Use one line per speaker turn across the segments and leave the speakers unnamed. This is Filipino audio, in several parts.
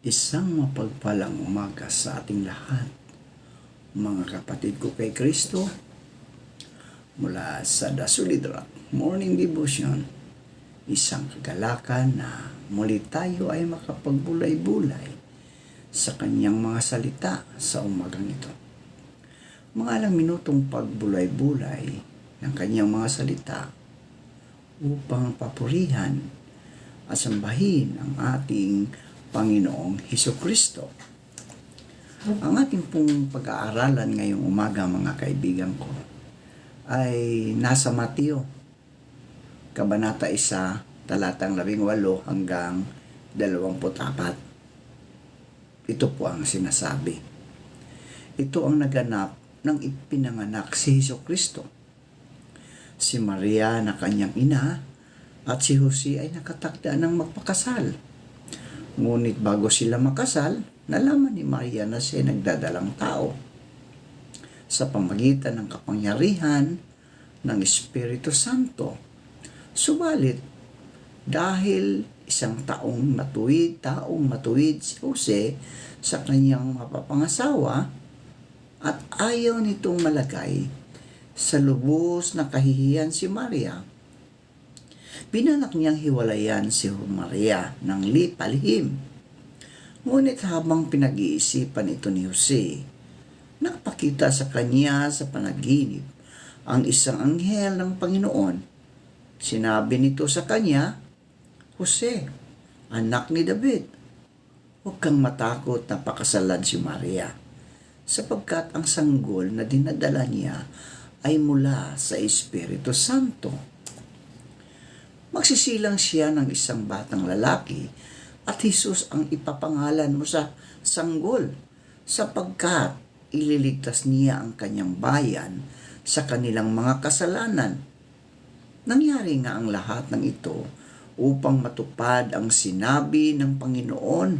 Isang mapagpalang umaga sa ating lahat, mga kapatid ko kay Kristo, mula sa The Solid Rock Morning Devotion. Isang kagalakan na muli tayo ay makapagbulay-bulay sa kanyang mga salita sa umagang ito. Mga ilang minutong pagbulay-bulay ng kanyang mga salita upang papurihan at sambahin ang ating Panginoong Hesukristo. Ang ating pong pag-aaralan ngayong umaga, mga kaibigan ko, ay nasa Mateo, Kabanata 1, talatang 18 hanggang 24. Ito po ang sinasabi. Ito ang naganap nang ipinanganak si Hesukristo. Si Maria na kanyang ina at si Jose ay nakatakda ng magpakasal. Ngunit bago sila makasal, nalaman ni Maria na siya nagdadalang tao sa pamagitan ng kapangyarihan ng Espiritu Santo. Subalit, dahil isang taong matuwid si Jose sa kanyang mapapangasawa at ayaw nitong malagay sa lubos na kahihiyan si Maria, binanak niyang hiwalayan si Maria ng palihim. Ngunit habang pinag-iisipan ito ni Jose, nakapakita sa kanya sa panaginip ang isang anghel ng Panginoon. Sinabi nito sa kanya, "Jose, anak ni David, huwag kang matakot na pakasalan si Maria, sapagkat ang sanggol na dinadala niya ay mula sa Espiritu Santo. Magsisilang siya ng isang batang lalaki at Jesus ang ipapangalan mo sa sanggol, sapagkat ililigtas niya ang kanyang bayan sa kanilang mga kasalanan." Nangyari nga ang lahat ng ito upang matupad ang sinabi ng Panginoon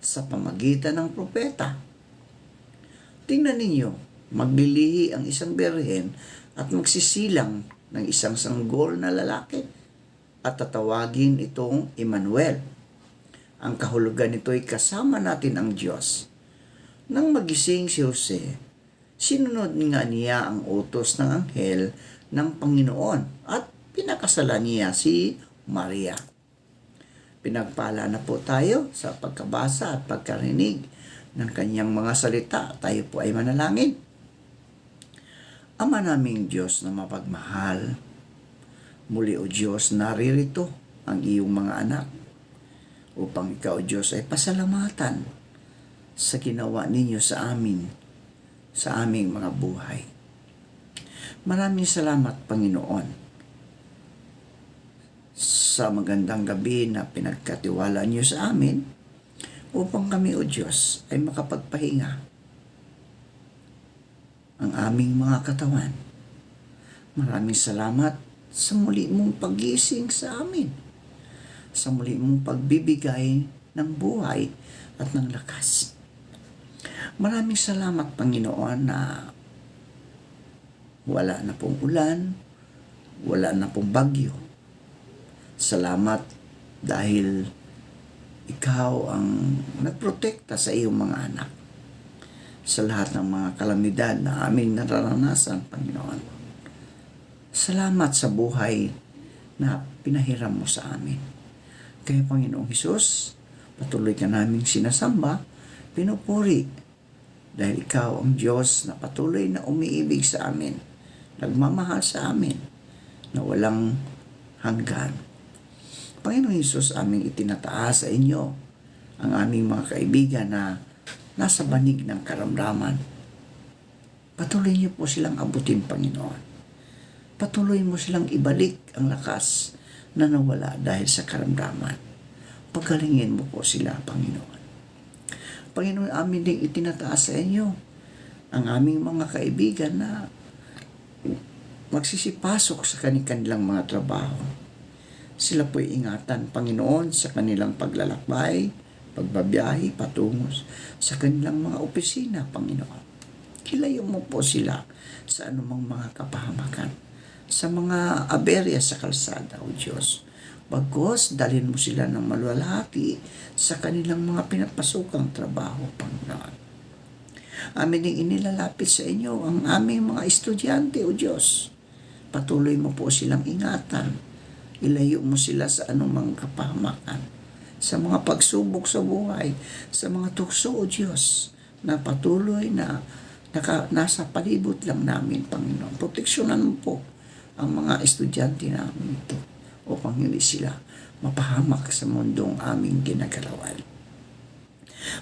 sa pamagitan ng propeta. Tingnan ninyo, maglilihi ang isang birhen at magsisilang ng isang sanggol na lalaki at tatawagin itong Emmanuel. Ang kahulugan nito ay kasama natin ang Diyos. Nang magising si Jose, sinunod nga niya ang utos ng anghel ng Panginoon at pinakasalan niya si Maria. Pinagpala na po tayo sa pagkabasa at pagkarinig ng kanyang mga salita. Tayo po ay manalangin. Ama naming Diyos na mapagmahal, muli o Diyos, naririto ang iyong mga anak upang ikaw, Diyos, ay pasalamatan sa ginawa ninyo sa amin, sa aming mga buhay. Maraming salamat, Panginoon, sa magandang gabi na pinagkatiwala niyo sa amin upang kami, o Diyos, ay makapagpahinga ang aming mga katawan. Maraming salamat sa muli mong pag-gising sa amin, sa muli mong pagbibigay ng buhay at ng lakas. Maraming salamat, Panginoon, na wala na pong ulan, wala na pong bagyo. Salamat dahil ikaw ang nagprotekta sa iyong mga anak sa lahat ng mga kalamidad na aming nararanasan, Panginoon. Salamat sa buhay na pinahiram mo sa amin. Kaya, Panginoong Hesus, patuloy ka naming sinasamba, pinupuri, dahil ikaw ang Diyos na patuloy na umiibig sa amin, nagmamahal sa amin, na walang hanggan. Panginoong Hesus, aming itinataas sa inyo ang aming mga kaibigan na nasa banig ng karamdaman. Patuloy niyo po silang abutin, Panginoon. Patuloy mo silang ibalik ang lakas na nawala dahil sa karamdaman. Pagalingin mo po sila, Panginoon. Panginoon, amin ding itinataas sa inyo ang aming mga kaibigan na magsisipasok sa kanilang mga trabaho. Sila po'y ingatan, Panginoon, sa kanilang paglalakbay, pagbabiyahe, patungos sa kanilang mga opisina, Panginoon. Kilayo mo po sila sa anumang mga kapahamakan, sa mga aberya sa kalsada, O Diyos. Bagkus, dalhin mo sila ng maluwalhati sa kanilang mga pinapasukang trabaho, Panginoon. Amin ding inilalapit sa inyo ang aming mga estudyante, O Diyos. Patuloy mo po silang ingatan. Ilayo mo sila sa anumang kapahamakan, sa mga pagsubok sa buhay, sa mga tukso, O Diyos, na patuloy na nasa palibot lang namin, Panginoon. Proteksyonan mo po ang mga estudyante namin ito upang hindi sila mapahamak sa mundong aming ginagalawan.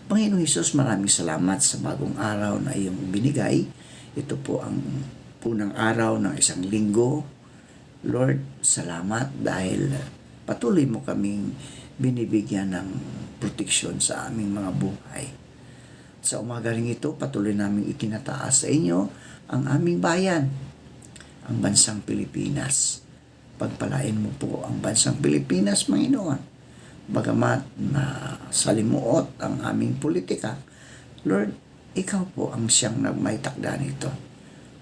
Panginoong Hesus, maraming salamat sa bagong araw na iyong binigay. Ito po ang unang araw ng isang linggo. Lord, salamat dahil patuloy mo kaming binibigyan ng proteksyon sa aming mga buhay. Sa umaga rin ito, patuloy namin itinataas sa inyo ang aming bayan, ang bansang Pilipinas. Pagpalain mo po ang bansang Pilipinas, Panginoon. Bagamat na salimuot ang aming politika, Lord, ikaw po ang siyang nagmaytakda nito.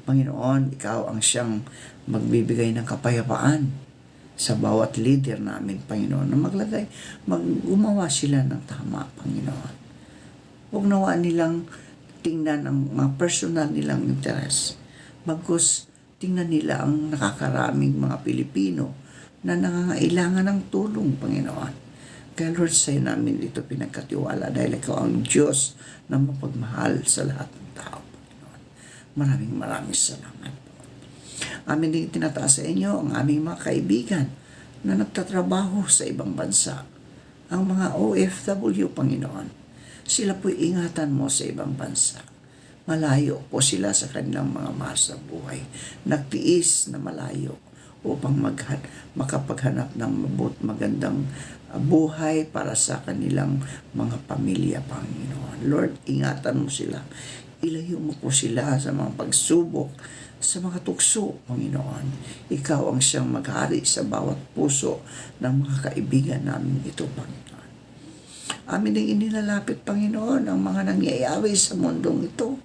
Panginoon, ikaw ang siyang magbibigay ng kapayapaan sa bawat leader namin, Panginoon, na gumawa sila ng tama, Panginoon. Huwag nawa nilang tingnan ang mga personal nilang interes. Bagkus, tingnan nila ang nakakaraming mga Pilipino na nangangailangan ng tulong, Panginoon. Kaya Lord, sa'yo namin ito pinagkatiwala dahil ikaw ang Diyos na mapagmahal sa lahat ng tao, Panginoon. Maraming salamat po. Amin din tinataas sa inyo ang aming mga kaibigan na nagtatrabaho sa ibang bansa. Ang mga OFW, Panginoon. Sila po'y ingatan mo sa ibang bansa. Malayo po sila sa kanilang mga mahal sa buhay. Nagtiis na malayo upang makapaghanap ng magandang buhay para sa kanilang mga pamilya, Panginoon. Lord, ingatan mo sila. Ilayo mo po sila sa mga pagsubok, sa mga tukso, Panginoon. Ikaw ang siyang maghari sa bawat puso ng mga kaibigan namin ito, Panginoon. Amin din inilalapit, Panginoon, ang mga nangyayari sa mundong ito.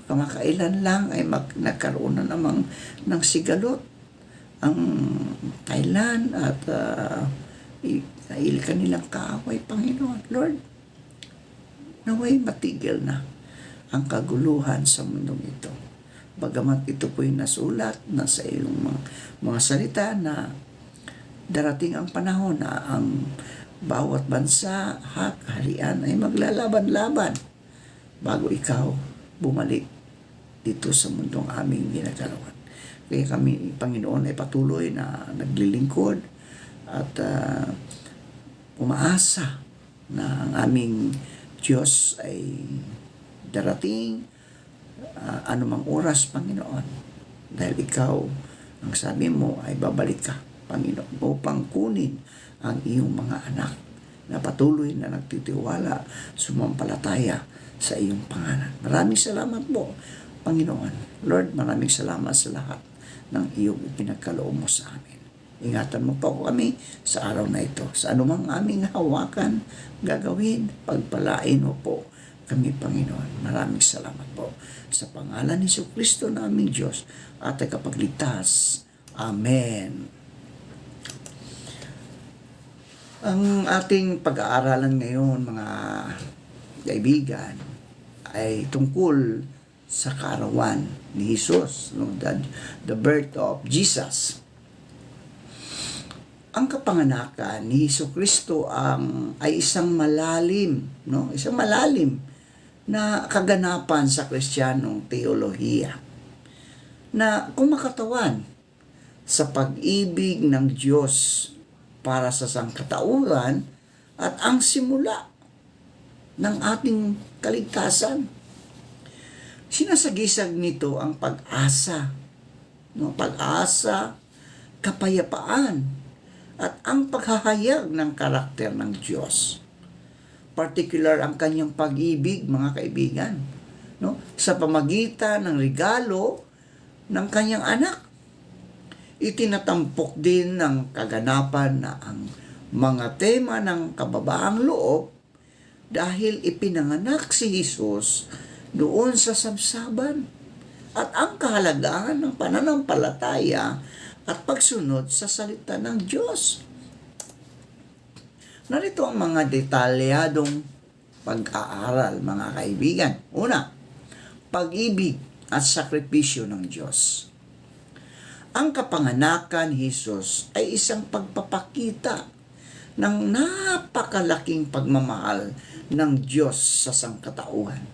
Kamakailan lang ay nagkaroon na namang ng sigalot ang Thailand at kanilang kaaway, Panginoon. Lord, naway matigil na ang kaguluhan sa mundong ito. Bagamat ito po'y nasulat na sa iyong mga salita na darating ang panahon na ang bawat bansa, kaharian ay maglalaban-laban bago ikaw bumalik dito sa mundong aming ginagalawan. Kaya kami, Panginoon, ay patuloy na naglilingkod at umaasa na ang aming Diyos ay darating anumang oras, Panginoon. Dahil ikaw, ang sabi mo ay babalik ka, Panginoon, upang kunin ang iyong mga anak na patuloy na nagtitiwala, sumampalataya sa iyong pangalan. Maraming salamat po, Panginoon. Lord, maraming salamat sa lahat ng iyong ipinagkaloob mo sa amin. Ingatan mo po kami sa araw na ito. Sa anumang aming hawakan, gagawin, pagpalain mo po kami, Panginoon. Maraming salamat po. Sa pangalan ni Jesucristo na aming Diyos at tagapagligtas. Amen. Ang ating pag-aaralan ngayon, mga kaibigan, ay tungkol sa kaarawan ni Jesus, no? The birth of Jesus. Ang kapanganakan ni Jesucristo ay isang malalim, no? Isang malalim na kaganapan sa Kristiyanong teolohiya na kumakatawan sa pag-ibig ng Diyos para sa sangkatauhan at ang simula ng ating kaligtasan. Sinasagisag nito ang pag-asa, no? Pag-asa, kapayapaan, at ang paghahayag ng karakter ng Diyos. Particular ang kanyang pag-ibig, mga kaibigan, no? Sa pamagitan ng regalo ng kanyang anak. Itinatampok din ng kaganapan na ang mga tema ng kababaang loob dahil ipinanganak si Jesus doon sa sabsaban at ang kahalagahan ng pananampalataya at pagsunod sa salita ng Diyos. Narito ang mga detalyadong pag-aaral, mga kaibigan. Una, pag-ibig at sakripisyo ng Diyos. Ang kapanganakan ni Jesus ay isang pagpapakita ng napakalaking pagmamahal ng Diyos sa sangkatauhan.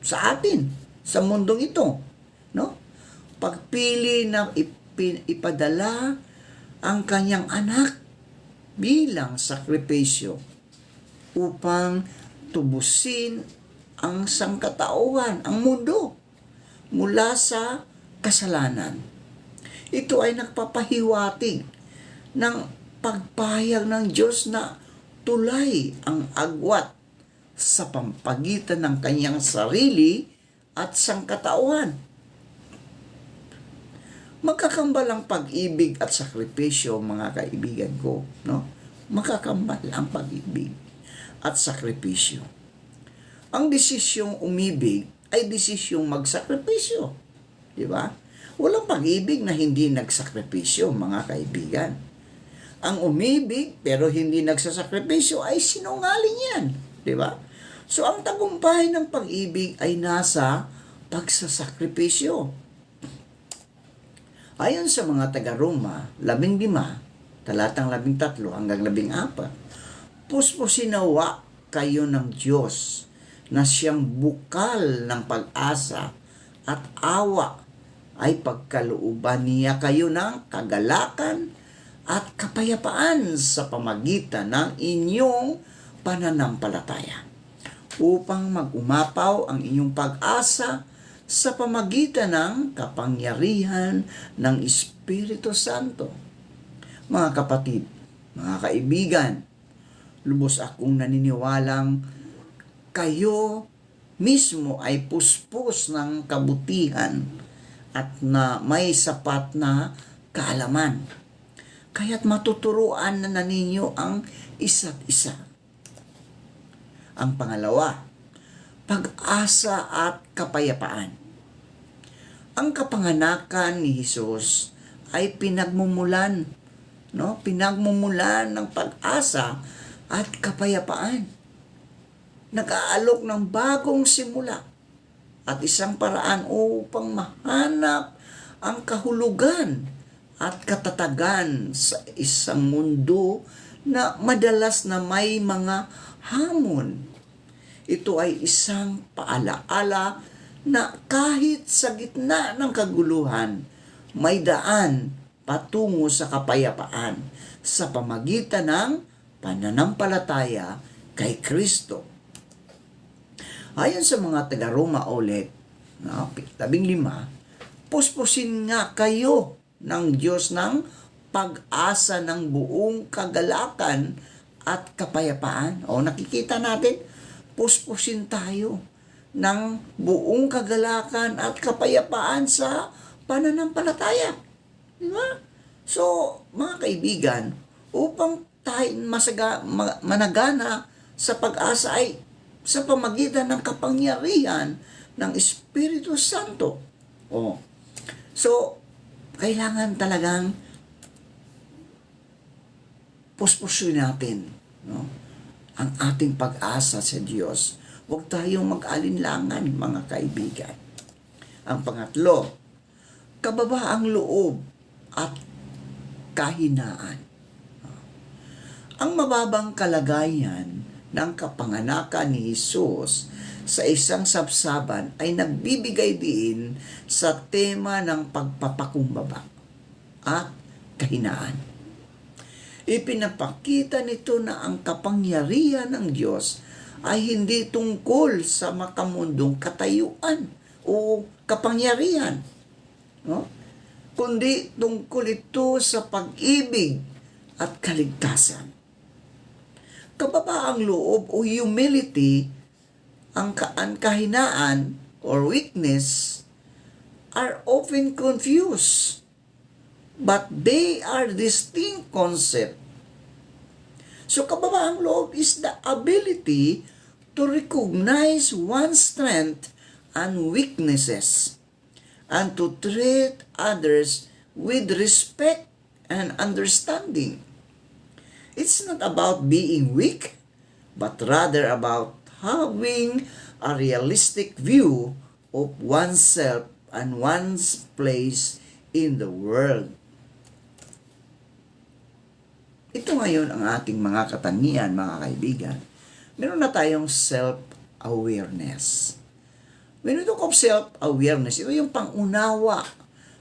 Sa atin, sa mundong ito, no? Pagpili na ipadala ang kanyang anak bilang sakripisyo upang tubusin ang sangkatauhan, ang mundo, mula sa kasalanan. Ito ay nagpapahiwatig ng pagpahayag ng Diyos na tulay ang agwat sa pampagitan ng kanyang sarili at sangkatauhan. Magkakambal ang pag-ibig at sakripisyo, mga kaibigan ko, no? Magkakambal ang pag-ibig at sakripisyo. Ang desisyong umibig ay desisyong magsakripisyo. Di ba? Walang pag-ibig na hindi nagsakripisyo, mga kaibigan. Ang umibig pero hindi nagsasakripisyo ay sinungaling yan. Di ba? So, ang tagumpay ng pag-ibig ay nasa pagsasakripisyo. Ayon sa mga taga-Roma, 15, talatang 13 hanggang 14, puspusinawa kayo ng Diyos na siyang bukal ng pag-asa at awa ay pagkalooban niya kayo ng kagalakan at kapayapaan sa pamagitan ng inyong pananampalataya, upang mag-umapaw ang inyong pag-asa sa pamagitan ng kapangyarihan ng Espiritu Santo. Mga kapatid, mga kaibigan, lubos akong naniniwalang kayo mismo ay puspos ng kabutihan at na may sapat na kaalaman. Kaya't matuturuan na ninyo ang isa't isa. Ang pangalawa, pag-asa at kapayapaan. Ang kapanganakan ni Jesus ay pinagmumulan ng pag-asa at kapayapaan. Nag-aalok ng bagong simula at isang paraan upang mahanap ang kahulugan at katatagan sa isang mundo na madalas na may mga hamon. Ito ay isang paalaala na kahit sa gitna ng kaguluhan, may daan patungo sa kapayapaan sa pamagitan ng pananampalataya kay Kristo. Ayon sa mga taga-Roma ulit, 15, puspusin nga kayo ng Diyos ng pag-asa ng buong kagalakan at kapayapaan. O nakikita natin, puspusin tayo ng buong kagalakan at kapayapaan sa pananampalataya. Di ba? So, mga kaibigan, upang tayo managana sa pag-asa ay sa pamagitan ng kapangyarihan ng Espiritu Santo. So, kailangan talagang puspusin natin, no, ang ating pag-asa sa Diyos. Huwag tayong mag-alinlangan, mga kaibigan. Ang pangatlo, kababaang loob at kahinaan. Ang mababang kalagayan ng kapanganakan ni Jesus sa isang sabsaban ay nagbibigay din sa tema ng pagpapakumbaba at kahinaan. Ipinapakita nito na ang kapangyarihan ng Diyos ay hindi tungkol sa makamundong katayuan o kapangyarihan, no? Kundi tungkol ito sa pag-ibig at kaligtasan. Kababaang loob o humility, ang kahinaan or weakness are often confused, but they are distinct concept. So kababaang loob is the ability to recognize one's strength and weaknesses and to treat others with respect and understanding. It's not about being weak, but rather about having a realistic view of oneself and one's place in the world. Ito ngayon ang ating mga katangian, mga kaibigan. Meron na tayong self-awareness. When we talk of self-awareness, ito yung pangunawa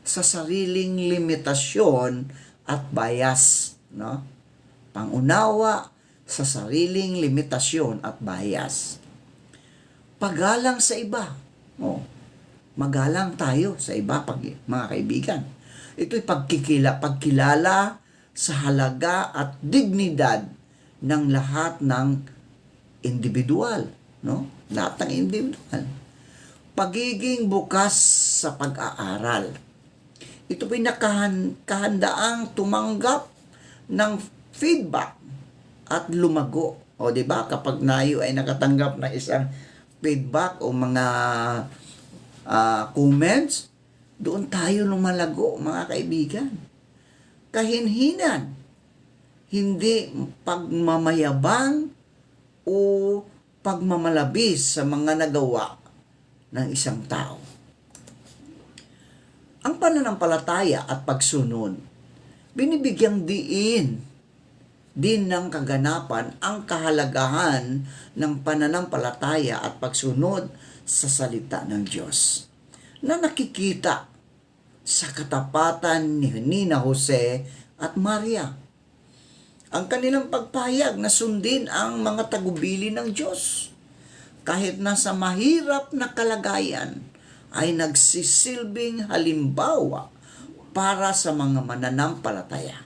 sa sariling limitasyon at bias. No? Pangunawa sa sariling limitasyon at bias. Paggalang sa iba. Magalang tayo sa iba, mga kaibigan. Ito'y pagkilala sa halaga at dignidad ng lahat ng individual, no? Lahat ng individual. Pagiging bukas sa pag-aaral. Ito po'y kahandaang tumanggap ng feedback at lumago. O, di ba? Kapag tayo ay nakatanggap ng isang feedback o mga comments, doon tayo lumalago, mga kaibigan. Kahinhinan, hindi pagmamayabang o pagmamalabis sa mga nagawa ng isang tao. Ang pananampalataya at pagsunod, binibigyang din ng kaganapan ang kahalagahan ng pananampalataya at pagsunod sa salita ng Diyos na nakikita sa katapatan ni Nina Jose at Maria. Ang kanilang pagpahayag na sundin ang mga tagubili ng Diyos. Kahit nasa mahirap na kalagayan, ay nagsisilbing halimbawa para sa mga mananampalataya.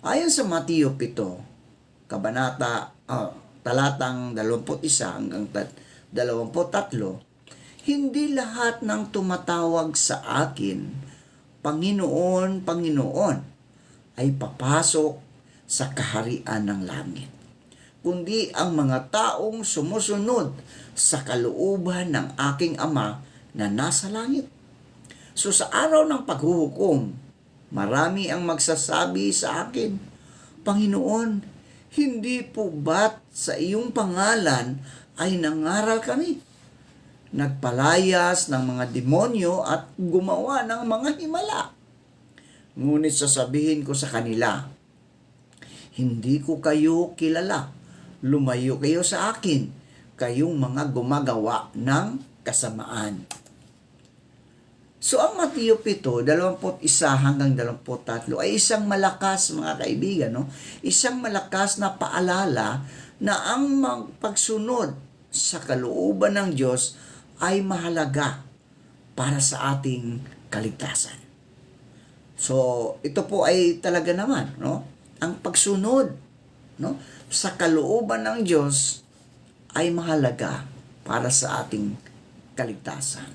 Ayon sa Mateo 7, talatang 21 hanggang 23, hindi lahat ng tumatawag sa akin, Panginoon, Panginoon, ay papasok sa kaharian ng langit, kundi ang mga taong sumusunod sa kalooban ng aking Ama na nasa langit. So sa araw ng paghuhukom, marami ang magsasabi sa akin, Panginoon, hindi po ba't sa iyong pangalan ay nangaral kami? Nagpalayas ng mga demonyo at gumawa ng mga himala. Ngunit sasabihin ko sa kanila, hindi ko kayo kilala. Lumayo kayo sa akin, kayong mga gumagawa ng kasamaan. So ang Mateo 7, 21 hanggang 23 ay isang malakas, mga kaibigan, no? Isang malakas na paalala na ang pagsunod sa kalooban ng Diyos ay mahalaga para sa ating kaligtasan. So, ito po ay talaga naman, no? Ang pagsunod, no, sa kalooban ng Diyos ay mahalaga para sa ating kaligtasan.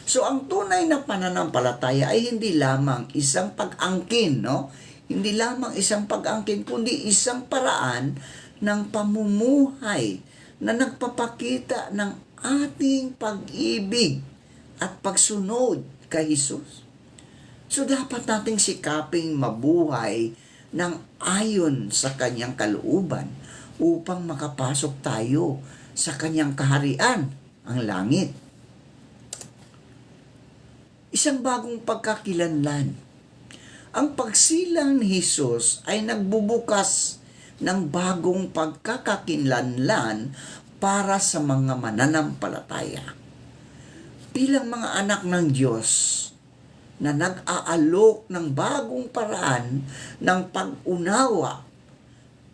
So, ang tunay na pananampalataya ay hindi lamang isang pag-angkin, no? Hindi lamang isang pag-angkin, kundi isang paraan ng pamumuhay na nagpapakita ng ating pag-ibig at pagsunod kay Jesus. So dapat nating sikaping mabuhay ng ayon sa kanyang kalooban upang makapasok tayo sa kanyang kaharian, ang langit. Isang bagong pagkakilanlan. Ang pagsilang ni Jesus ay nagbubukas ng bagong pagkakakilanlan para sa mga mananampalataya. Bilang mga anak ng Diyos na nag-aalok ng bagong paraan ng pag-unawa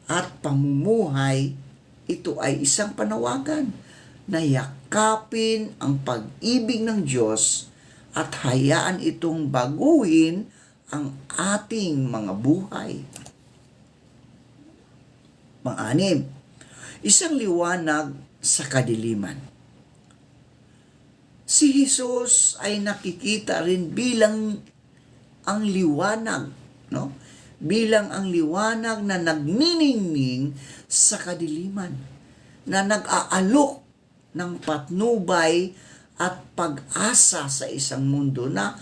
at pamumuhay, ito ay isang panawagan na yakapin ang pag-ibig ng Diyos at hayaan itong baguhin ang ating mga buhay. Pang-anim, isang liwanag sa kadiliman. Si Jesus ay nakikita rin bilang ang liwanag, no? Bilang ang liwanag na nagniningning sa kadiliman, na nag-aalok ng patnubay at pag-asa sa isang mundo na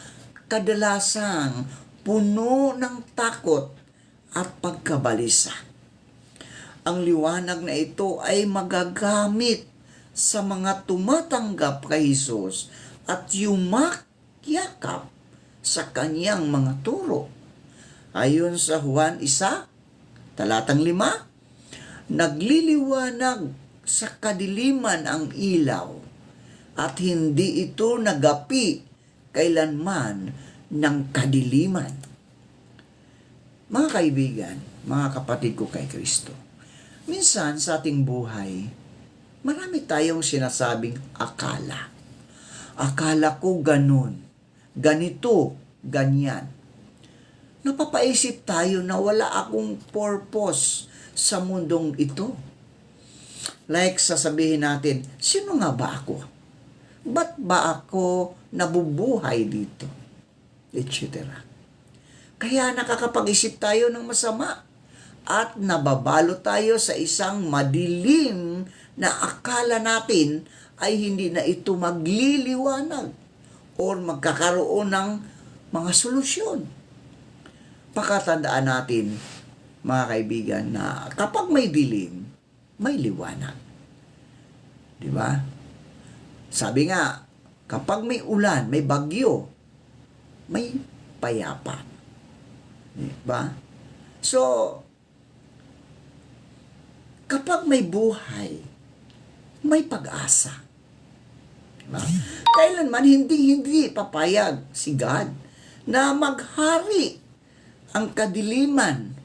kadalasang puno ng takot at pagkabalisa. Ang liwanag na ito ay magagamit sa mga tumatanggap kay Jesus at yumakyakap sa kanyang mga turo. Ayon sa Juan 1, talatang 5, nagliliwanag sa kadiliman ang ilaw at hindi ito nagapi kailanman ng kadiliman. Mga kaibigan, mga kapatid ko kay Kristo, minsan sa ating buhay, marami tayong sinasabing akala. Akala ko ganun, ganito, ganyan. Napapaisip tayo na wala akong purpose sa mundong ito. Like sasabihin natin, sino nga ba ako? Ba't ba ako nabubuhay dito? Etc. Kaya nakakapag-isip tayo ng masama at nababalo tayo sa isang madilim na akala natin ay hindi na ito magliliwanag or magkakaroon ng mga solusyon. Pakatandaan natin, mga kaibigan, na kapag may dilim, may liwanag. Di ba? Sabi nga, kapag may ulan, may bagyo, may payapa. Di ba? So, kapag may buhay, may pag-asa. Diba? Kailanman hindi papayag si God na maghari ang kadiliman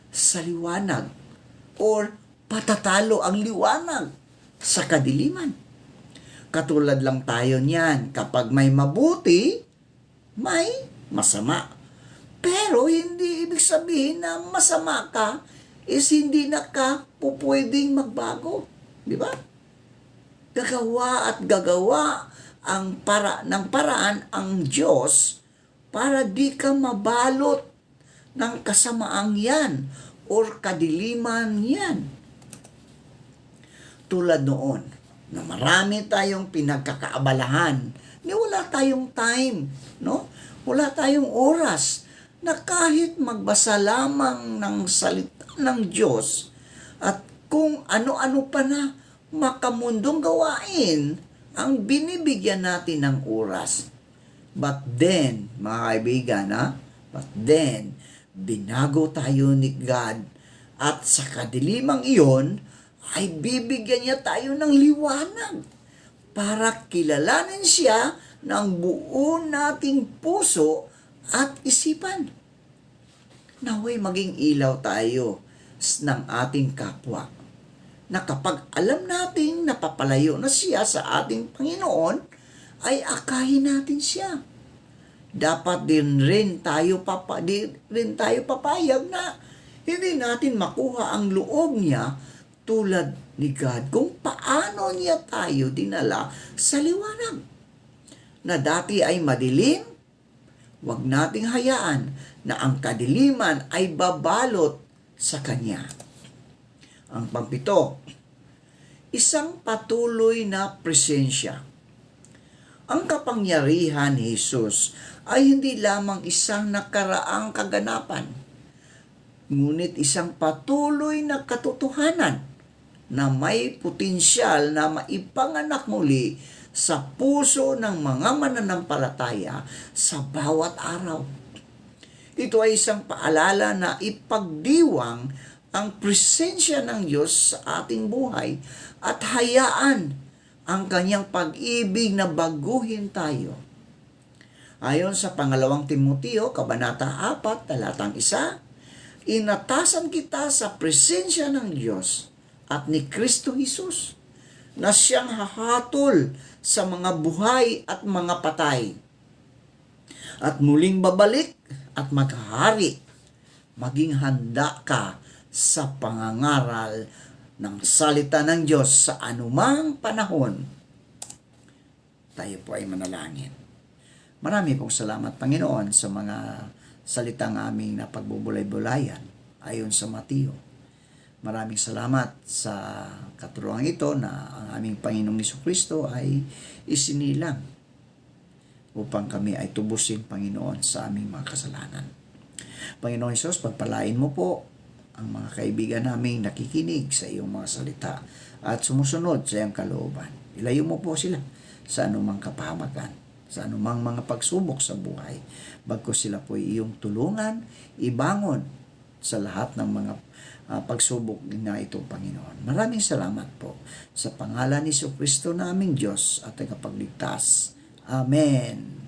sa liwanag or patatalo ang liwanag sa kadiliman. Katulad lang tayo niyan, kapag may mabuti, may masama. Pero hindi ibig sabihin na masama ka is hindi na ka pwedeng magbago. Di ba? Gagawa at gagawa ng paraan ang Diyos para di ka mabalot ng kasamaang yan or kadiliman yan. Tulad noon, na marami tayong pinagkakaabalahan, wala tayong time, no? Wala tayong oras na kahit magbasa lamang ng salita ng Diyos at kung ano-ano pa na makamundong gawain ang binibigyan natin ng oras. But then, mga kaibigan, binago tayo ni God at sa kadilimang iyon ay bibigyan niya tayo ng liwanag para kilalanin siya ng buo nating puso at isipan. Naway maging ilaw tayo ng ating kapwa na kapag alam nating napapalayo na siya sa ating Panginoon, ay akayin natin siya. Dapat din rin tayo papayag na hindi natin makuha ang loob niya tulad ni God kung paano niya tayo dinala sa liwanag. Na dati ay madilim, wag nating hayaan na ang kadiliman ay babalot sa Kanya. Ang pampito, isang patuloy na presensya. Ang kapangyarihan ni Jesus ay hindi lamang isang nakaraang kaganapan, ngunit isang patuloy na katotohanan na may potensyal na maipanganak muli sa puso ng mga mananampalataya sa bawat araw. Ito ay isang paalala na ipagdiwang ang presensya ng Diyos sa ating buhay at hayaan ang kanyang pag-ibig na baguhin tayo. Ayon sa pangalawang Timoteo, Kabanata 4, talatang 1, inatasan kita sa presensya ng Diyos at ni Kristo Jesus na siyang hahatol sa mga buhay at mga patay at muling babalik at maghari. Maging handa ka sa pangangaral ng salita ng Diyos sa anumang panahon. Tayo po ay manalangin. Marami pong salamat, Panginoon, sa mga salitang aming na pagbubulay-bulayan ayon sa Mateo. Maraming salamat sa katuruan ito na ang aming Panginoong Jesucristo ay isinilang upang kami ay tubusin, Panginoon, sa aming mga kasalanan. Panginoon Hesus, pagpalain mo po ang mga kaibigan naming nakikinig sa iyong mga salita at sumusunod sa iyong kalooban. Ilayo mo po sila sa anumang kapahamakan, sa anumang mga pagsubok sa buhay. Bagkus sila po iyong tulungan, ibangon sa lahat ng mga pagsubok na ito, Panginoon. Maraming salamat po sa pangalan ni Jesucristo naming Diyos at tagapagligtas. Amen.